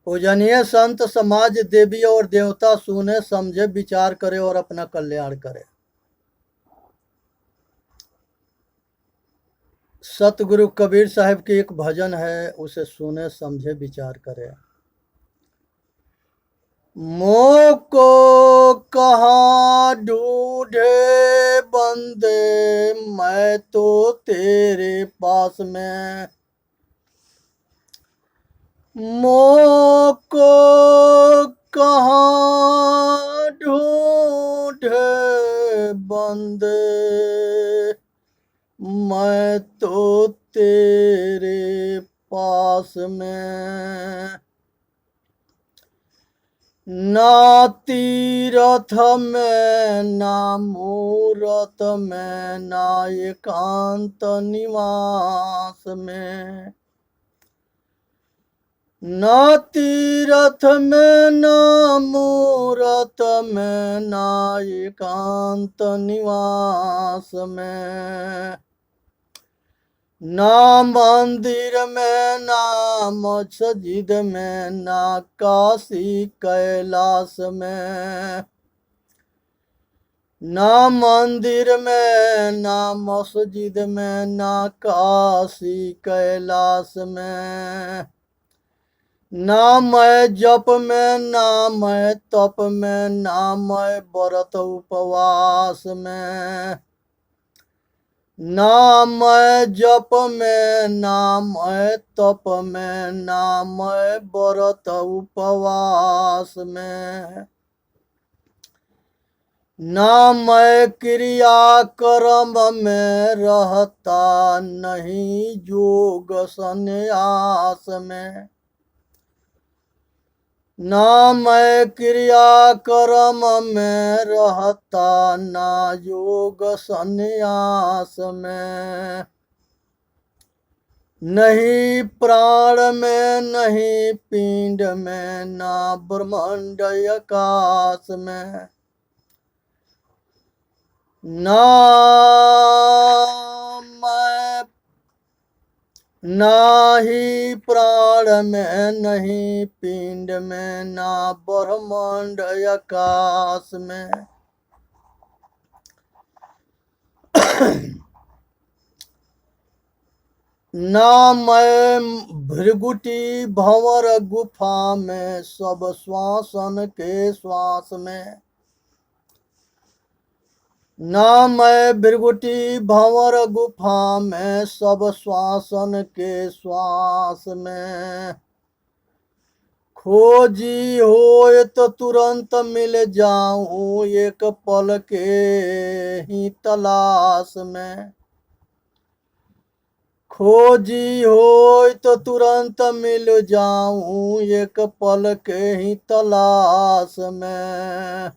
पूजनीय संत समाज देवी और देवता सुने समझे विचार करे और अपना कल्याण करे। सतगुरु कबीर साहब की एक भजन है, उसे सुने समझे विचार करे। मोको कहाँ ढूंढे बंदे, मैं तो तेरे पास में। मोको कहाँ ढूंढे बंदे, मैं तो तेरे पास में। ना तीरथ में ना मूरत में, ना एकांत निवास में। ना तीरथ में ना मूरत में, ना एकांत निवास में। ना मंदिर में ना मस्जिद में, ना काशी कैलाश में। ना मंदिर में ना मस्जिद में, ना काशी कैलाश में। ना मैं जप में ना मैं तप में, ना मैं व्रत उपवास में। ना मैं जप में ना मैं तप में, ना मैं व्रत उपवास में। ना मैं क्रिया कर्म में रहता, नहीं योग संन्यास में। ना मैं क्रिया कर्म में रहता, ना योग संन्यास में। नहीं प्राण में नहीं पिंड में, ना ब्रह्मांड आकाश में। ना मैं ना ही प्राण में नहीं पिंड में, ना ब्रह्मांड आकाश में। ना मैं भृगुटी भंवर गुफा में, सब श्वासन के श्वास में। ना मैं भृगुटी भंवर गुफा में, सब श्वासन के श्वास में। खोजी होए तो तुरंत मिल जाऊं, एक पल के ही तलाश में। खोजी होए तो तुरंत मिल जाऊं, एक पल के ही तलाश में।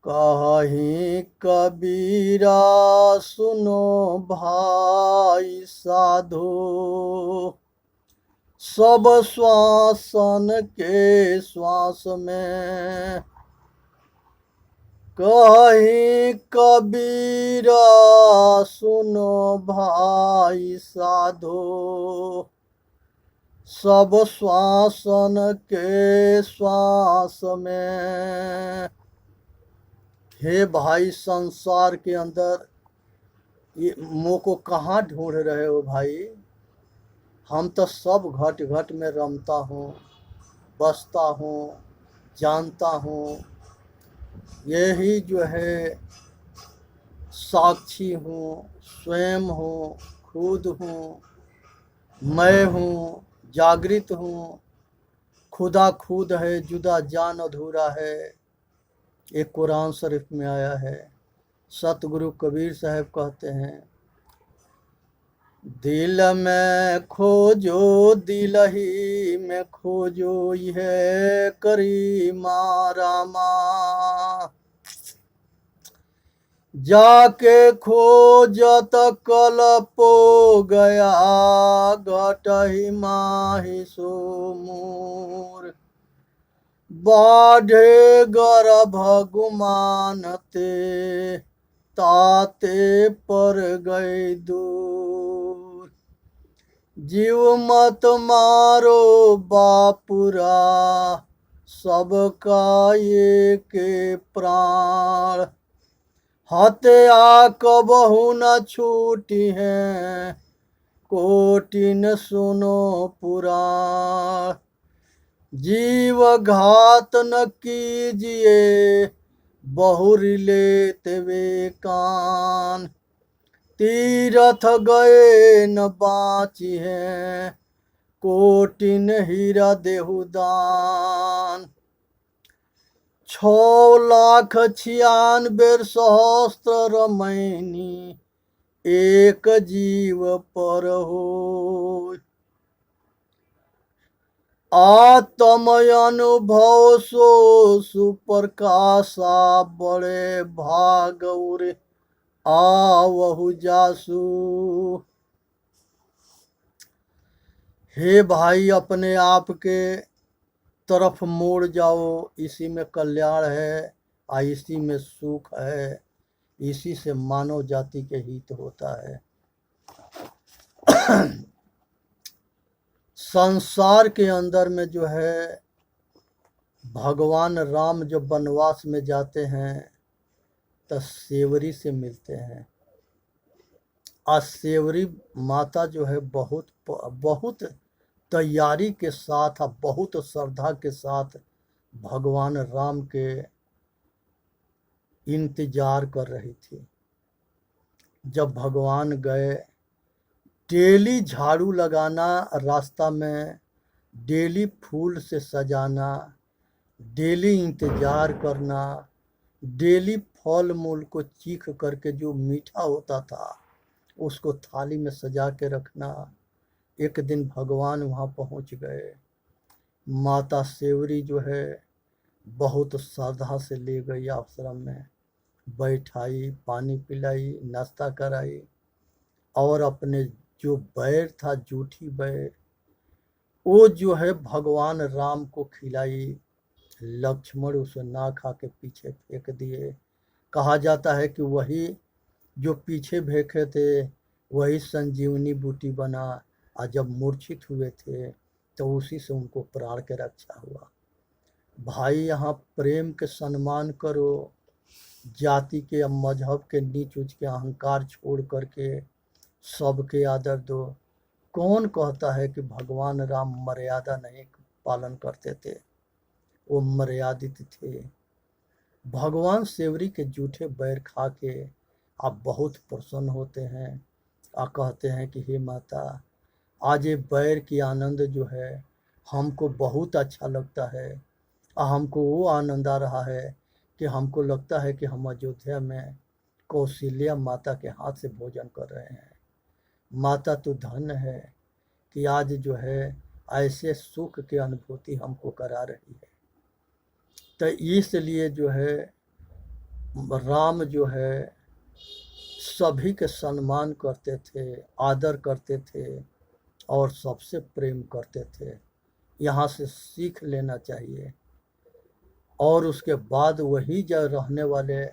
कहीं कबीरा सुनो भाई साधो, सब श्वासन के श्वास में। कहीं कबीरा सुनो भाई साधो, सब श्वासन के श्वास में। हे भाई, संसार के अंदर ये मोह को कहाँ ढूंढ रहे हो भाई? हम तो सब घट घट में रमता हूँ, बसता हूँ, जानता हूँ। यही जो है साक्षी हूँ, स्वयं हूँ, खुद हूँ, मैं हूँ, जागृत हूँ। खुदा खुद है, जुदा जान अधूरा है। एक कुरान शरीफ में आया है। सतगुरु कबीर साहब कहते हैं, दिल में खोजो दिल ही में खोजो, यह करीमा रामा। जाके खोजत कल पो गया, घट ही माही सो मोर। बाढ़े गर्भ गुमानते, ताते पर गए दूर। जीव मत मारो बापुरा, सबका ये के प्राण। हत्या कबहु न छूटी है, कोटिन सुनो पुराण। जीव घात न कीजिए, बहुरी लेते वे कान। तीरथ गए न बाची है, कोटिन हीरा देहु दान। 6,96,000 सहस्त्र रमैनी, एक जीव पर हो। आत्म अनुभव सो सुप्रकाशा, बड़े भागौर आवहु जासु। हे भाई, अपने आप के तरफ मोड़ जाओ, इसी में कल्याण है और इसी में सुख है, इसी से मानव जाति के हित होता है। संसार के अंदर में जो है, भगवान राम जब वनवास में जाते हैं तो सेवरी से मिलते हैं। और सेवरी माता जो है बहुत तैयारी के साथ, बहुत श्रद्धा के साथ भगवान राम के इंतजार कर रही थी। जब भगवान गए, डेली झाड़ू लगाना रास्ता में, डेली फूल से सजाना, डेली इंतजार करना, डेली फल मूल को चीख करके जो मीठा होता था उसको थाली में सजा के रखना। एक दिन भगवान वहाँ पहुँच गए। माता सेवरी जो है बहुत श्रद्धा से ले गई आश्रम में, बैठाई, पानी पिलाई, नाश्ता कराई और अपने जो बैर था, जूठी बैर, वो जो है भगवान राम को खिलाई। लक्ष्मण उसे ना खा के पीछे फेंक दिए। कहा जाता है कि वही जो पीछे फेंके थे वही संजीवनी बूटी बना, और जब मूर्छित हुए थे तो उसी से उनको प्राण के रक्षा हुआ। भाई, यहाँ प्रेम के सम्मान करो, जाति के या मजहब के नीच ऊंच के अहंकार छोड़ करके सबके आदर दो। कौन कहता है कि भगवान राम मर्यादा नहीं पालन करते थे? वो मर्यादित थे। भगवान सेवरी के जूठे बैर खा के आप बहुत प्रसन्न होते हैं और कहते हैं कि हे माता, आज ये बैर की आनंद जो है हमको बहुत अच्छा लगता है, और हमको वो आनंद आ रहा है कि हमको लगता है कि हम अयोध्या में कौशल्या माता के हाथ से भोजन कर रहे हैं। माता तो धन्य है कि आज जो है ऐसे सुख की अनुभूति हमको करा रही है। तो इसलिए जो है राम जो है सभी के सम्मान करते थे, आदर करते थे और सबसे प्रेम करते थे। यहाँ से सीख लेना चाहिए। और उसके बाद वही जो रहने वाले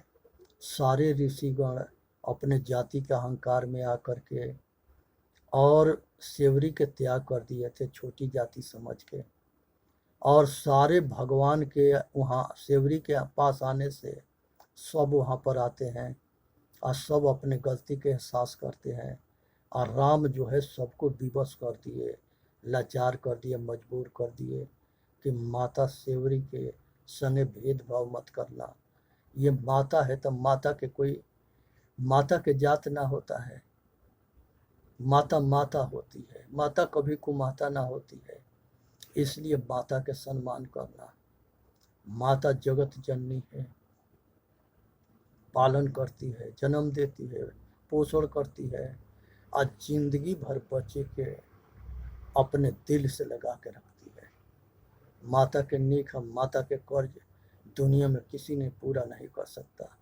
सारे ऋषिगण अपने जाति के अहंकार में आकर के और सेवरी के त्याग कर दिए थे छोटी जाति समझ के, और सारे भगवान के वहाँ सेवरी के पास आने से सब वहाँ पर आते हैं और सब अपने गलती के एहसास करते हैं। और राम जो है सबको विवश कर दिए, लाचार कर दिए, मजबूर कर दिए कि माता सेवरी के सने भेदभाव मत करना। ये माता है तो माता के कोई माता के जात ना होता है। माता माता होती है, माता कभी कुमाता ना होती है। इसलिए माता के सम्मान करना। माता जगत जननी है, पालन करती है, जन्म देती है, पोषण करती है और जिंदगी भर बच्चे के अपने दिल से लगा के रखती है। माता के नेक, माता के कर्ज दुनिया में किसी ने पूरा नहीं कर सकता।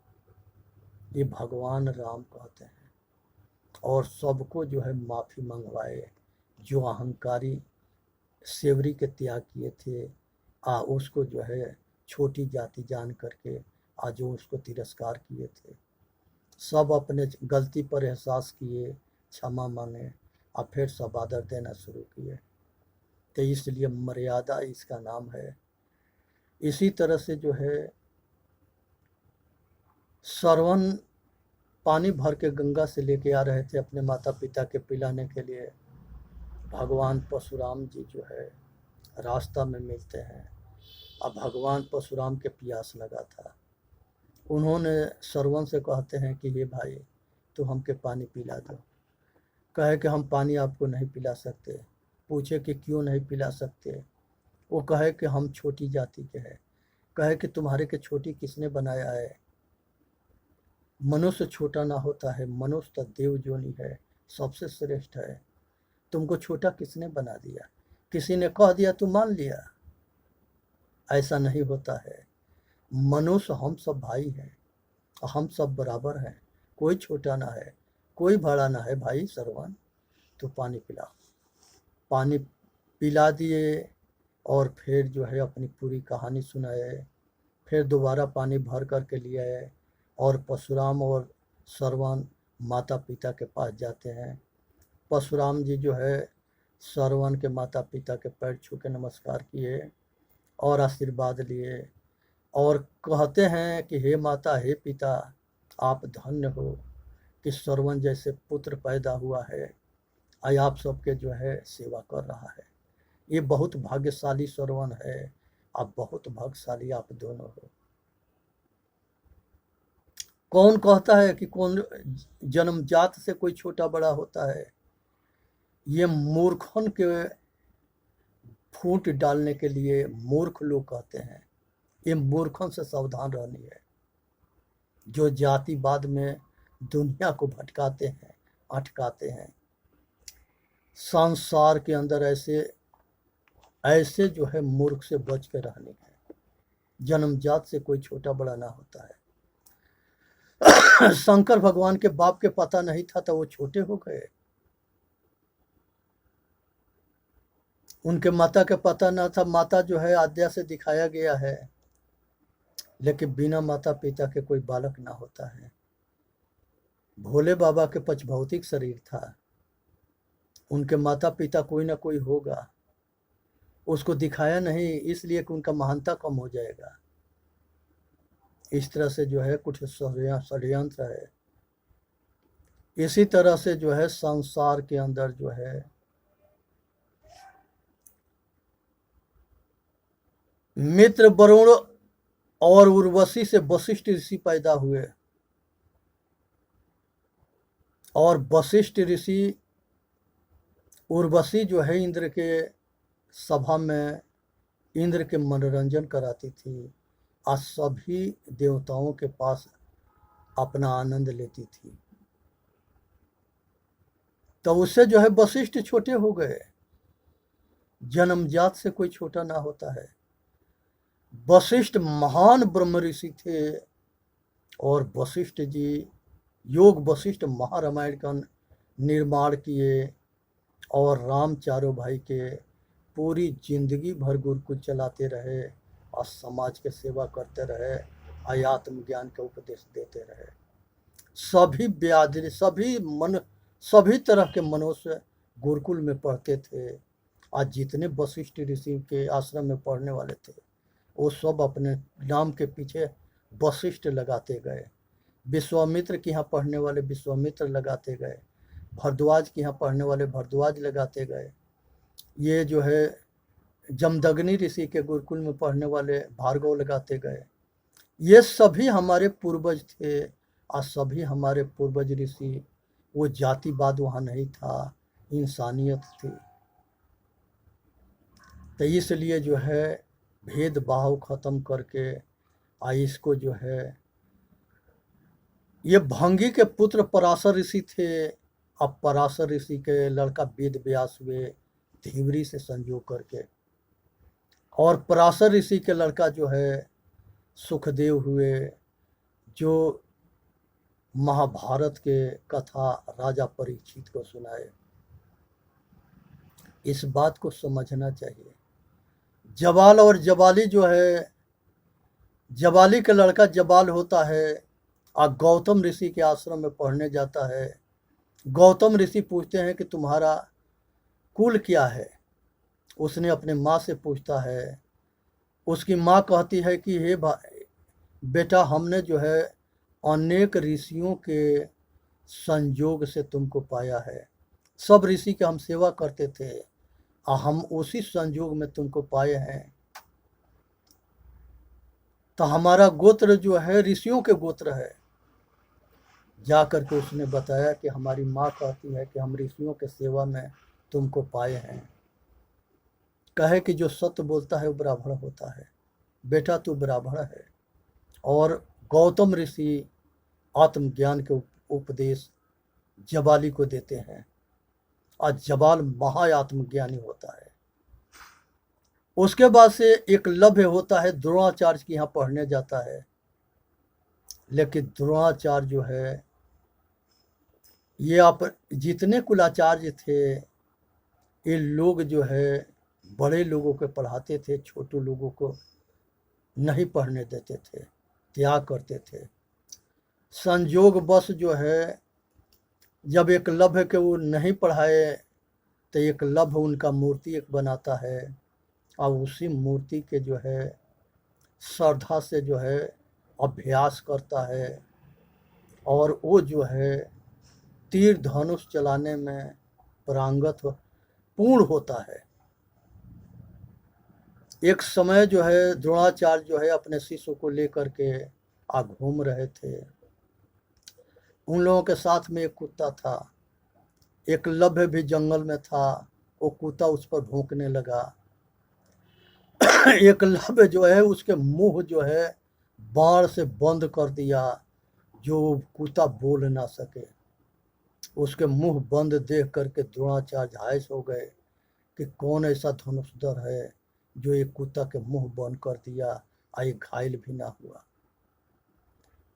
ये भगवान राम कहते हैं। और सबको जो है माफ़ी मंगवाए जो अहंकारी सेवरी के त्याग किए थे, उसको जो है छोटी जाति जान करके आज जो उसको तिरस्कार किए थे, सब अपने गलती पर एहसास किए, क्षमा मांगे और फिर सब आदर देना शुरू किए। तो इसलिए मर्यादा इसका नाम है। इसी तरह से जो है श्रवण पानी भर के गंगा से लेके आ रहे थे अपने माता पिता के पिलाने के लिए। भगवान परशुराम जी जो है रास्ता में मिलते हैं। अब भगवान परशुराम के प्यास लगा था। उन्होंने श्रवण से कहते हैं कि हे भाई तू हमके पानी पिला दो। कहे कि हम पानी आपको नहीं पिला सकते। पूछे कि क्यों नहीं पिला सकते। वो कहे कि हम छोटी जाति के हैं। कहे कि तुम्हारे के छोटी किसने बनाया है। मनुष्य छोटा ना होता है, मनुष्य तो देव जोनी है, सबसे श्रेष्ठ है। तुमको छोटा किसने बना दिया। किसी ने कह दिया तू मान लिया। ऐसा नहीं होता है। मनुष्य हम सब भाई हैं, हम सब बराबर हैं। कोई छोटा ना है, कोई बड़ा ना है। भाई श्रवण तो पानी पिला। पानी पिला दिए और फिर जो है अपनी पूरी कहानी सुनाए। फिर दोबारा पानी भर करके लिए आए और परशुराम और श्रवण माता पिता के पास जाते हैं। परशुराम जी जो है श्रवण के माता पिता के पैर छू के नमस्कार किए और आशीर्वाद लिए और कहते हैं कि हे माता हे पिता आप धन्य हो कि श्रवण जैसे पुत्र पैदा हुआ है। आज आप सबके जो है सेवा कर रहा है। ये बहुत भाग्यशाली श्रवण है। आप बहुत भाग्यशाली आप दोनों हो। कौन कहता है कि कौन जन्मजात से कोई छोटा बड़ा होता है। ये मूर्खों के फूट डालने के लिए मूर्ख लोग कहते हैं। ये मूर्खों से सावधान रहनी है जो जातिवाद में दुनिया को भटकाते हैं, अटकाते हैं। संसार के अंदर ऐसे जो है मूर्ख से बच के रहने है। जन्मजात से कोई छोटा बड़ा ना होता है। शंकर भगवान के बाप के पता नहीं था तो वो छोटे हो गए। उनके माता के पता ना था। माता जो है आद्या से दिखाया गया है, लेकिन बिना माता पिता के कोई बालक ना होता है। भोले बाबा के पचभौतिक शरीर था। उनके माता पिता कोई ना कोई होगा। उसको दिखाया नहीं इसलिए कि उनका महानता कम हो जाएगा। इस तरह से जो है कुछ षड्यंत्र है। इसी तरह से जो है संसार के अंदर जो है मित्र वरुण और उर्वशी से वशिष्ठ ऋषि पैदा हुए और वशिष्ठ ऋषि उर्वशी जो है इंद्र के सभा में इंद्र के मनोरंजन कराती थी और सभी देवताओं के पास अपना आनंद लेती थी। तो उससे जो है वशिष्ठ छोटे हो गए। जन्मजात से कोई छोटा ना होता है। वशिष्ठ महान ब्रह्म ऋषि थे और वशिष्ठ जी योग वशिष्ठ महारामायण का निर्माण किए और राम चारों भाई के पूरी जिंदगी भर गुरुकुल चलाते रहे और समाज के सेवा करते रहे, आत्म ज्ञान का उपदेश देते रहे। सभी ब्यादरी सभी तरह के मनुष्य गुरुकुल में पढ़ते थे। आज जितने वशिष्ठ ऋषि के आश्रम में पढ़ने वाले थे वो सब अपने नाम के पीछे वशिष्ठ लगाते गए। विश्वामित्र के यहाँ पढ़ने वाले विश्वामित्र लगाते गए। भरद्वाज के यहाँ पढ़ने वाले भरद्वाज लगाते गए। ये जो है जमदग्नि ऋषि के गुरुकुल में पढ़ने वाले भार्गव लगाते गए। ये सभी हमारे पूर्वज थे और सभी हमारे पूर्वज ऋषि। वो जातिवाद वहाँ नहीं था, इंसानियत थी। तो इसलिए जो है भेदभाव खत्म करके इसको जो है ये भंगी के पुत्र पराशर ऋषि थे। अब पराशर ऋषि के लड़का वेद व्यास हुए धीवरी से संजोग करके, और पराशर ऋषि के लड़का जो है सुखदेव हुए जो महाभारत के कथा राजा परीक्षित को सुनाए। इस बात को समझना चाहिए। जबाल और जबाली जो है, जबाली का लड़का जबाल होता है और गौतम ऋषि के आश्रम में पढ़ने जाता है गौतम ऋषि पूछते हैं कि तुम्हारा कुल क्या है। उसने अपने माँ से पूछता है। उसकी माँ कहती है कि हे बेटा, हमने जो है अनेक ऋषियों के संयोग से तुमको पाया है। सब ऋषि के हम सेवा करते थे और हम उसी संयोग में तुमको पाए हैं। तो हमारा गोत्र जो है ऋषियों के गोत्र है। जा करके उसने बताया कि हमारी माँ कहती है कि हम ऋषियों के सेवा में तुमको पाए हैं। कहे कि जो सत्य बोलता है वो ब्राह्मण होता है। बेटा तू ब्राह्मण है। और गौतम ऋषि आत्मज्ञान के उपदेश जबाली को देते हैं और जबाल महाआत्मज्ञानी होता है। उसके बाद से एक लभ्य होता है, द्रोणाचार्य के यहाँ पढ़ने जाता है। लेकिन द्रोणाचार्य जो है, ये आप जितने कुलाचार्य थे ये लोग जो है बड़े लोगों को पढ़ाते थे, छोटे लोगों को नहीं पढ़ने देते थे, त्याग करते थे। संयोग बस जो है जब एकलव्य के वो नहीं पढ़ाए तो एकलव्य उनका मूर्ति एक बनाता है और उसी मूर्ति के जो है श्रद्धा से जो है अभ्यास करता है और वो जो है तीर धनुष चलाने में पारंगत पूर्ण होता है। एक समय जो है द्रोणाचार्य जो है अपने शिष्य को लेकर के घूम रहे थे। उन लोगों के साथ में एक कुत्ता था। एकलव्य भी जंगल में था। वो कुत्ता उस पर भौंकने लगा। एकलव्य जो है उसके मुंह जो है बाण से बंद कर दिया, जो कुत्ता बोल ना सके। उसके मुंह बंद देख करके द्रोणाचार्य झायस हो गए कि कौन ऐसा धनुषधर है जो एक कुत्ता के मुंह बंद कर दिया और ये घायल भी ना हुआ।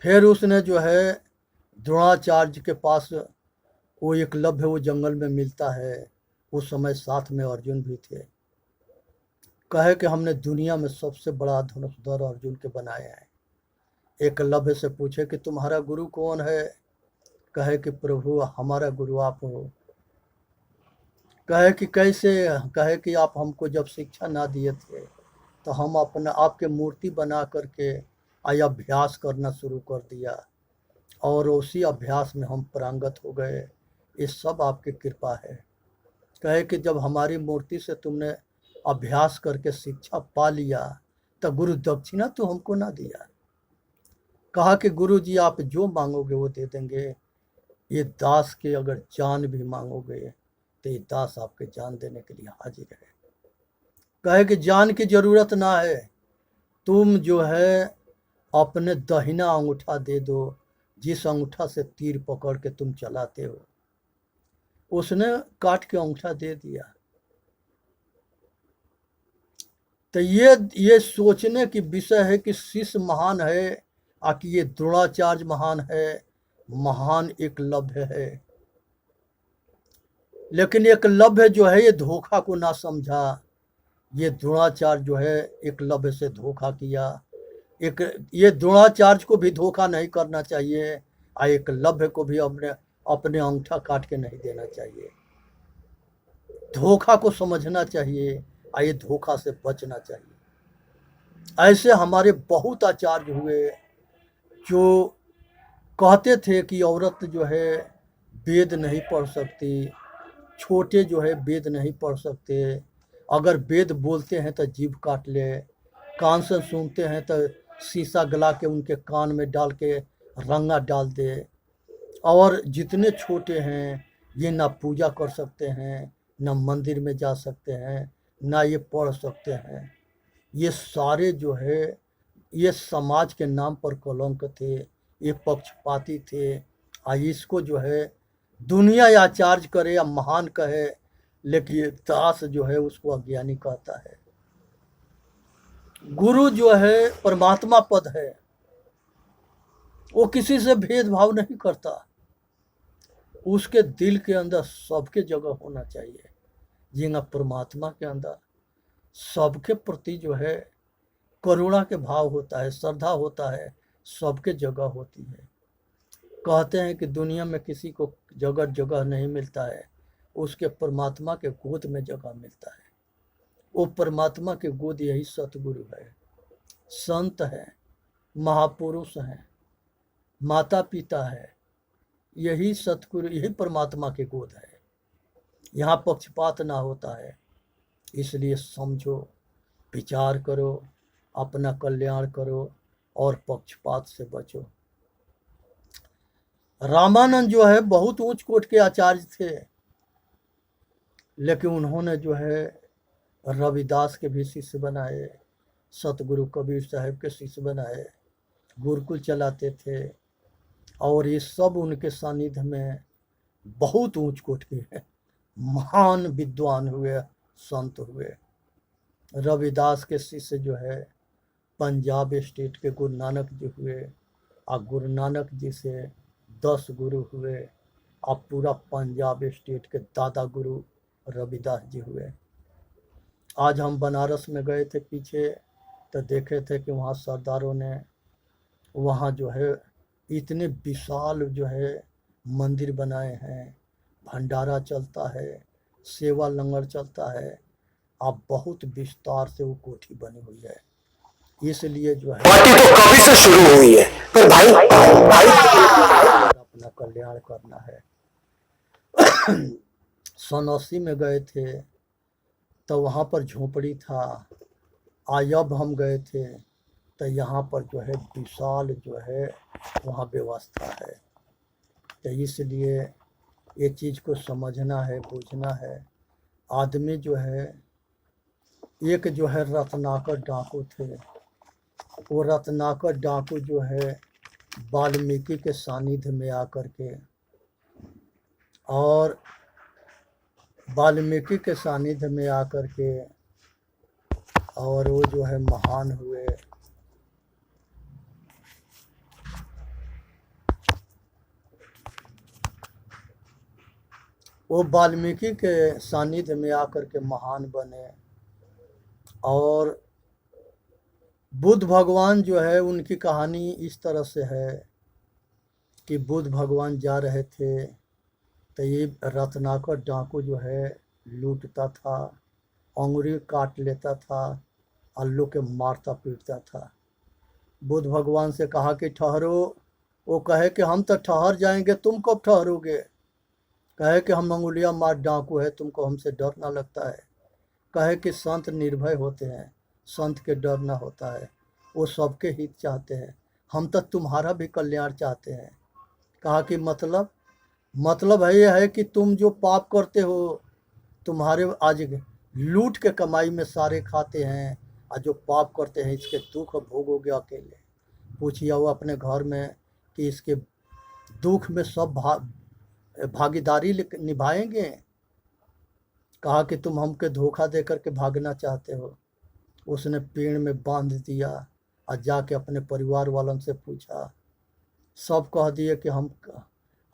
फिर उसने जो है द्रोणाचार्य के पास वो एकलव्य वो जंगल में मिलता है। उस समय साथ में अर्जुन भी थे। कहे कि हमने दुनिया में सबसे बड़ा धनुषधर अर्जुन के बनाए हैं। एकलव्य से पूछे कि तुम्हारा गुरु कौन है। कहे कि प्रभु हमारा गुरु आप हो। कहे कि कैसे। कहे कि आप हमको जब शिक्षा ना दिए थे तो हम अपना आपके मूर्ति बना करके अभ्यास करना शुरू कर दिया और उसी अभ्यास में हम पारंगत हो गए। ये सब आपकी कृपा है। कहे कि जब हमारी मूर्ति से तुमने अभ्यास करके शिक्षा पा लिया तो गुरु दक्षिणा तो हमको ना दिया। कहा कि गुरु जी आप जो मांगोगे वो दे देंगे। ये दास के अगर जान भी मांगोगे तो ये दास आपके जान देने के लिए हाजिर है। कहे कि जान की जरूरत ना है, तुम जो है अपने दाहिना अंगूठा दे दो, जिस अंगूठा से तीर पकड़ के तुम चलाते हो। उसने काट के अंगूठा दे दिया। तो ये सोचने की विषय है कि शिष्य महान है कि ये द्रोणाचार्य महान है, महान एकलव्य है। लेकिन एकलव्य जो है ये धोखा को ना समझा। ये द्रोणाचार्य जो है एकलव्य से धोखा किया। ये द्रोणाचार्य को भी धोखा नहीं करना चाहिए और एकलव्य को भी अपने अंगूठा काट के नहीं देना चाहिए। धोखा को समझना चाहिए और ये धोखा से बचना चाहिए। ऐसे हमारे बहुत आचार्य हुए जो कहते थे कि औरत जो है वेद नहीं पढ़ सकती, छोटे जो है वेद नहीं पढ़ सकते, अगर वेद बोलते हैं तो जीभ काट ले, कान से सुनते हैं तो शीशा गला के उनके कान में डाल के रंगा डाल दे, और जितने छोटे हैं ये ना पूजा कर सकते हैं, ना मंदिर में जा सकते हैं, ना ये पढ़ सकते हैं। ये सारे जो है ये समाज के नाम पर कलंक थे, ये पक्षपाती थे। इसको जो है दुनिया या आचार्य करे या महान कहे, लेकिन ये दास जो है उसको अज्ञानी कहता है। गुरु जो है परमात्मा पद है, वो किसी से भेदभाव नहीं करता। उसके दिल के अंदर सबके जगह होना चाहिए। जिंगा परमात्मा के अंदर सबके प्रति जो है करुणा के भाव होता है, श्रद्धा होता है, सबके जगह होती है। कहते हैं कि दुनिया में किसी को जगह जगह नहीं मिलता है, उसके परमात्मा के गोद में जगह मिलता है। वो परमात्मा के गोद यही सतगुरु है, संत है, महापुरुष हैं, माता पिता है। यही सतगुरु, यही परमात्मा के गोद है। यहाँ पक्षपात ना होता है। इसलिए समझो, विचार करो, अपना कल्याण करो और पक्षपात से बचो। रामानंद जो है बहुत ऊंच कोट के आचार्य थे, लेकिन उन्होंने जो है रविदास के भी शिष्य बनाए, सतगुरु कबीर साहब के शिष्य बनाए, गुरुकुल चलाते थे, और ये सब उनके सानिध्य में बहुत ऊंच कोट के हैं, महान विद्वान हुए, संत हुए। रविदास के शिष्य जो है पंजाब स्टेट के गुरु नानक जी हुए, और गुरु नानक जी से 10 गुरु हुए, अब पूरा पंजाब स्टेट के दादा गुरु रविदास जी हुए। आज हम बनारस में गए थे पीछे, तो देखे थे कि वहाँ सरदारों ने वहाँ जो है इतने विशाल जो है मंदिर बनाए हैं, भंडारा चलता है, सेवा लंगर चलता है। अब बहुत विस्तार से वो कोठी बनी हुई है। इसलिए जो है पार्टी तो कभी से शुरू हुई है, पर भाई अपना कल्याण करना है। सन 80 में गए थे तो वहाँ पर झोपड़ी था। आयब हम गए थे तो यहाँ पर जो है विशाल जो है वहाँ व्यवस्था है। तो इसलिए ये चीज़ को समझना है, बूझना है। आदमी जो है, एक जो है रत्नाकर डाकू थे, वो रत्नाकर डाकू जो है वाल्मीकि के सानिध्य में आकर के, और वाल्मीकि के सानिध्य में आकर के, और वो जो है महान हुए। वो वाल्मीकि के सानिध्य में आकर के महान बने। और बुद्ध भगवान जो है, उनकी कहानी इस तरह से है कि बुद्ध भगवान जा रहे थे तो ये रत्नाकर डाकू जो है लूटता था, अंगुरी काट लेता था, अल्लू के मारता पीटता था। बुद्ध भगवान से कहा कि ठहरो। वो कहे कि हम तो ठहर जाएंगे, तुम कब ठहरोगे? कहे कि हम अंगुलियां मार डाकू है, तुमको हमसे डर ना लगता है? कहे कि संत निर्भय होते हैं, संत के डर ना होता है, वो सबके हित चाहते हैं, हम तो तुम्हारा भी कल्याण चाहते हैं। कहा कि मतलब है ये है कि तुम जो पाप करते हो, तुम्हारे आज लूट के कमाई में सारे खाते हैं, और जो पाप करते हैं इसके दुख भोगोगे अकेले। पूछिए वो अपने घर में कि इसके दुख में सब भागीदारी निभाएंगे? कहा कि तुम हमके धोखा दे करके भागना चाहते हो। उसने पेड़ में बांध दिया और जाके अपने परिवार वालों से पूछा। सब कह दिए कि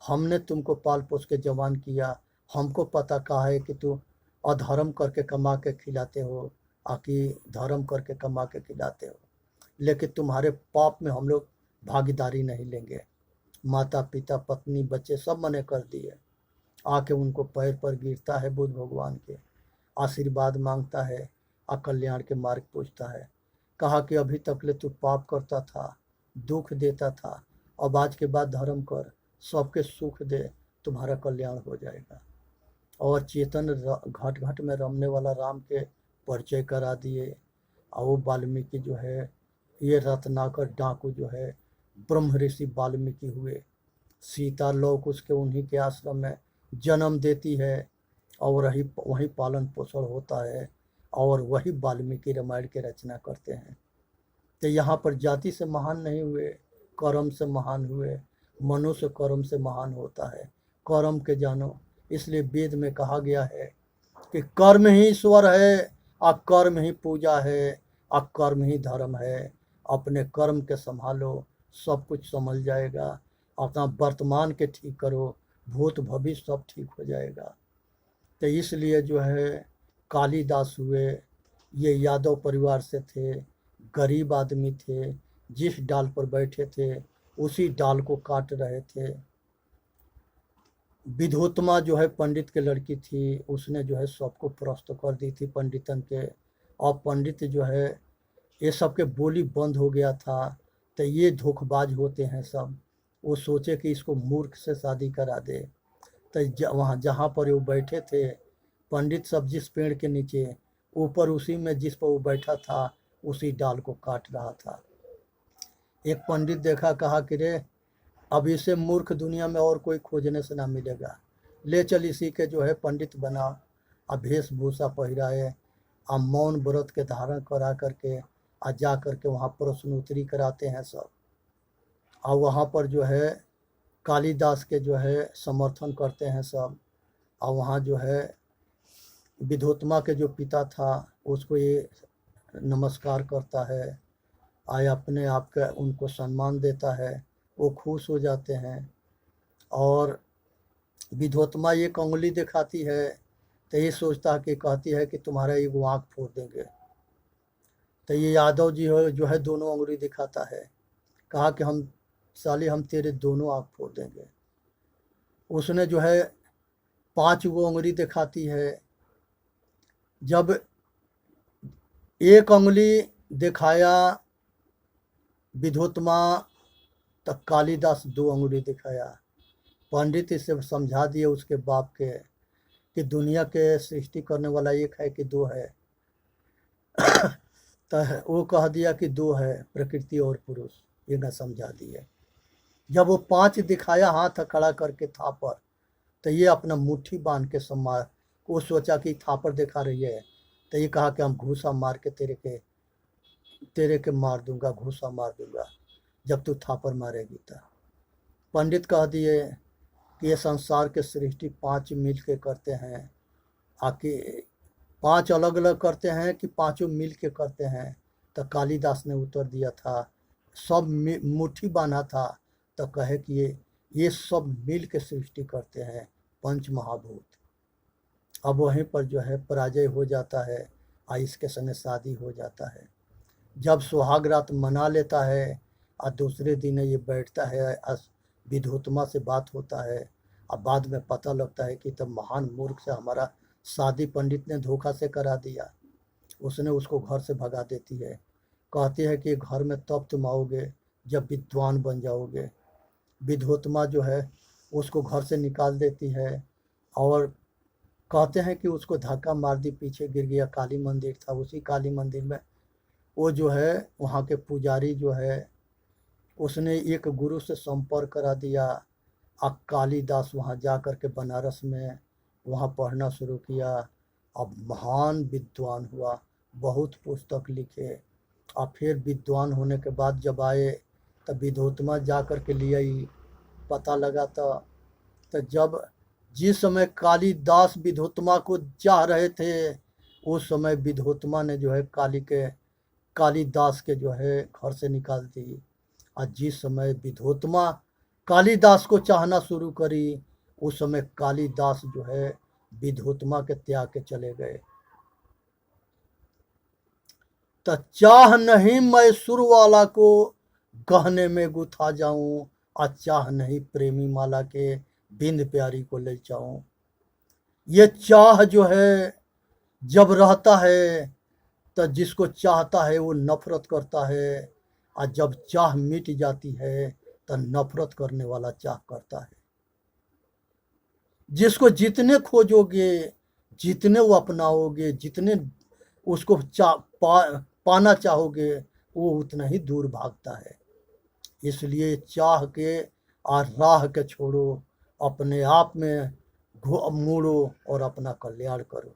हमने तुमको पाल पोस के जवान किया, हमको पता कहा है कि तू अधर्म करके कमा के खिलाते हो, आकि धर्म करके कमा के खिलाते हो, लेकिन तुम्हारे पाप में हम लोग भागीदारी नहीं लेंगे। माता पिता पत्नी बच्चे सब मने कर दिए। आके उनको पैर पर गिरता है, बुद्ध भगवान के आशीर्वाद मांगता है और कल्याण के मार्ग पूछता है। कहा कि अभी तक ले तू पाप करता था, दुख देता था, अब आज के बाद धर्म कर, सबके सुख दे, तुम्हारा कल्याण हो जाएगा। और चेतन घाट घाट में रमने वाला राम के परिचय करा दिए। और वो वाल्मीकि जो है, ये रत्नाकर डाकू जो है ब्रह्म ऋषि वाल्मीकि हुए। सीता लोक उसके उन्हीं के आश्रम में जन्म देती है, और वही पालन पोषण होता है, और वही वाल्मीकि रामायण की रचना करते हैं। तो यहाँ पर जाति से महान नहीं हुए, कर्म से महान हुए। मनुष्य कर्म से महान होता है, कर्म के जानो। इसलिए वेद में कहा गया है कि कर्म ही ईश्वर है, और कर्म ही पूजा है, और कर्म ही धर्म है। अपने कर्म के संभालो, सब कुछ संभल जाएगा। अपना वर्तमान के ठीक करो, भूत भविष्य सब ठीक हो जाएगा। तो इसलिए जो है कालिदास हुए, ये यादव परिवार से थे, गरीब आदमी थे, जिस डाल पर बैठे थे उसी डाल को काट रहे थे। विधोत्मा जो है पंडित के लड़की थी, उसने जो है सबको परास्त कर दी थी पंडितन के। और पंडित जो है ये सब के बोली बंद हो गया था। तो ये धोखेबाज होते हैं सब। वो सोचे कि इसको मूर्ख से शादी करा दे। तो वहाँ जहाँ पर वो बैठे थे पंडित सब, जिस पेड़ के नीचे ऊपर, उसी में जिस पर वो बैठा था उसी डाल को काट रहा था। एक पंडित देखा, कहा कि रे अब इसे मूर्ख दुनिया में और कोई खोजने से ना मिलेगा, ले चल इसी के जो है पंडित बना। अब वेशभूषा पहिराए, अब मौन व्रत के धारण करा करके आ जा करके वहाँ प्रश्नोत्तरी कराते हैं सब। और वहाँ पर जो है कालिदास के जो है समर्थन करते हैं सब। और वहाँ जो है विधोत्मा के जो पिता था उसको ये नमस्कार करता है, आय अपने आप का उनको सम्मान देता है, वो खुश हो जाते हैं। और विधोत्मा एक उंगली दिखाती है तो ये सोचता है कि कहती है कि तुम्हारा एक आँख फोड़ देंगे। तो ये यादव जी जो है दोनों उंगली दिखाता है, कहा कि हम साले हम तेरे दोनों आँख फोड़ देंगे। उसने जो है 5 उंगली दिखाती है। जब एक उंगली दिखाया विधोत्मा तब कालिदास 2 उंगली दिखाया। पंडित इसे समझा दिए उसके बाप के कि दुनिया के सृष्टि करने वाला एक है कि 2 है। तो वो कह दिया कि 2 है, प्रकृति और पुरुष, ये न समझा दिए। जब वो 5 दिखाया हाथ खड़ा करके थापर, तो ये अपना मुट्ठी बांध के सम्मार, वो सोचा कि थापर दिखा रही है, तो ये कहा कि हम घूसा मार के तेरे के मार दूंगा, घूसा मार दूंगा जब तू थापर मारेगी। तो पंडित कह दिए कि ये संसार के सृष्टि 5 मिल के करते हैं, आके 5 अलग अलग करते हैं कि 5 मिल के करते हैं। तो कालिदास ने उत्तर दिया था, सब मुट्ठी बांधा था, तो कहे कि ये सब मिल के सृष्टि करते हैं, 5 महाभूत। अब वहीं पर जो है पराजय हो जाता है और इसके संग शादी हो जाता है। जब सुहाग रात मना लेता है और दूसरे दिन ये बैठता है, विधोत्मा से बात होता है, और बाद में पता लगता है कि तब महान मूर्ख से हमारा शादी पंडित ने धोखा से करा दिया। उसने उसको घर से भगा देती है, कहती है कि घर में तब तुम आओगे जब विद्वान बन जाओगे। विधोत्मा जो है उसको घर से निकाल देती है, और कहते हैं कि उसको धक्का मार दी, पीछे गिर गया। काली मंदिर था, उसी काली मंदिर में वो जो है वहाँ के पुजारी जो है उसने एक गुरु से संपर्क करा दिया। अब कालिदास वहाँ जा कर के बनारस में वहाँ पढ़ना शुरू किया। अब महान विद्वान हुआ, बहुत पुस्तक लिखे। और फिर विद्वान होने के बाद जब आए तब विधोत्मा जा कर के लिए ही पता लगा था। तो जब जिस समय कालिदास विधोत्मा को चाह रहे थे, उस समय विधोत्मा ने जो है कालिदास के जो है घर से निकाल दी। और जिस समय विधोत्मा कालिदास को चाहना शुरू करी, उस समय कालिदास जो है विधोत्मा के त्याग के चले गए। तो चाह नहीं मैं सुर वाला को गहने में गुथा जाऊं, और चाह नहीं प्रेमी माला के बिंद प्यारी को ले जाऊं। ये चाह जो है जब रहता है तो जिसको चाहता है वो नफरत करता है, और जब चाह मिट जाती है तो नफरत करने वाला चाह करता है। जिसको जितने खोजोगे, जितने वो अपनाओगे, जितने उसको पाना चाहोगे, वो उतना ही दूर भागता है। इसलिए चाह के और राह के छोड़ो, अपने आप में मुड़ो और अपना कल्याण करो।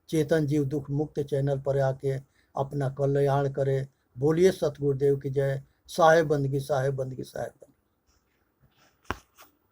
चेतन जीव दुख मुक्त चैनल पर आके अपना कल्याण करे। बोलिए सतगुरुदेव की जय। साहेब बंदगी, साहेब बंदगी, साहेब बंदगी।